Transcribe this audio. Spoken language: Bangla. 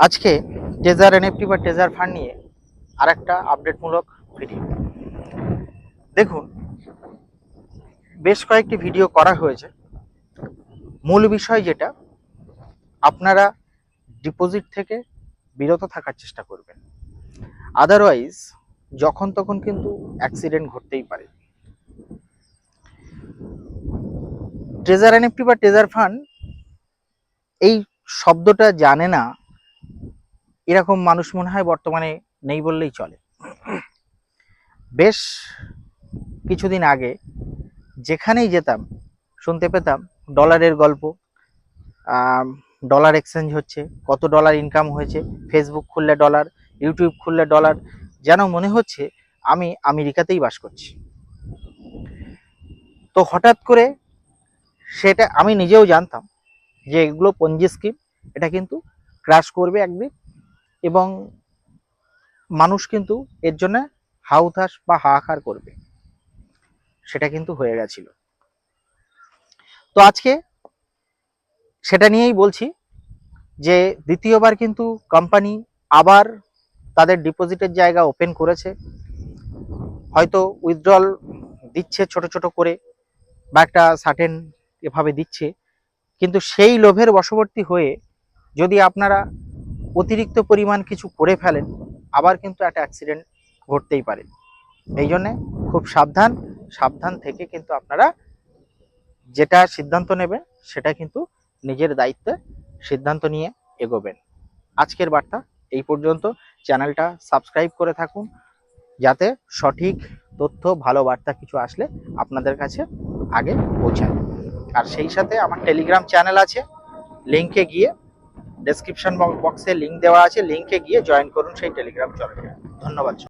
আজকে টেজার এনএফটি বা টেজার ফান্ড নিয়ে আরেকটা আপডেটমূলক ভিডিও। দেখুন, বেশ কয়েকটি ভিডিও করা হয়েছে। মূল বিষয় যেটা, আপনারা ডিপোজিট থেকে বিরত থাকার চেষ্টা করবেন, আদারওয়াইজ যখন তখন কিন্তু অ্যাক্সিডেন্ট ঘটতেই পারে। ট্রেজার এনএফটি বা ট্রেজার ফান্ড এই শব্দটা জানে না এরকম মানুষ মনে হয় বর্তমানে নেই বললেই চলে। বেশ কিছুদিন আগে যেখানেই যেতাম শুনতে পেতাম ডলারের গল্প, ডলার এক্সচেঞ্জ হচ্ছে, কত ডলার ইনকাম হয়েছে, ফেসবুক খুললে ডলার, ইউটিউব খুললে ডলার, যেন মনে হচ্ছে আমি আমেরিকাতেই বাস করছি। তো হঠাৎ করে সেটা আমি নিজেও জানতাম যে এগুলো পঞ্জি স্কিম, এটা কিন্তু ক্র্যাশ করবে একদিন এবং মানুষ কিন্তু এর জন্য হাউতাস বা হাহাকার করবে, সেটা কিন্তু হয়ে গেছিল। তো আজকে সেটা নিয়েই বলছি যে দ্বিতীয়বার কিন্তু কোম্পানি আবার তাদের ডিপোজিটের জায়গা ওপেন করেছে, হয়তো উইথড্রল দিচ্ছে ছোট ছোট করে বা একটা সার্টেন এভাবে দিচ্ছে, কিন্তু সেই লোভের বশবর্তী হয়ে যদি আপনারা অতিরিক্ত পরিমাণ কিছু করে ফেলেন, আবার কিন্তু একটা অ্যাক্সিডেন্ট ঘটতেই পারে। এই জন্যে খুব সাবধান থেকে কিন্তু আপনারা যেটা সিদ্ধান্ত নেবেন সেটা কিন্তু নিজের দায়িত্বে সিদ্ধান্ত নিয়ে এগোবেন। আজকের বার্তা এই পর্যন্ত। চ্যানেলটা সাবস্ক্রাইব করে থাকুন যাতে সঠিক তথ্য, ভালো বার্তা কিছু আসলে আপনাদের কাছে আগে পৌঁছায়। আর সেই সাথে আমার টেলিগ্রাম চ্যানেল আছে, লিঙ্কে গিয়ে ডেসক্রিপশন বক্সে লিঙ্ক দেওয়া আছে, লিঙ্কে গিয়ে জয়েন করুন সেই টেলিগ্রাম চ্যানেলে। ধন্যবাদ।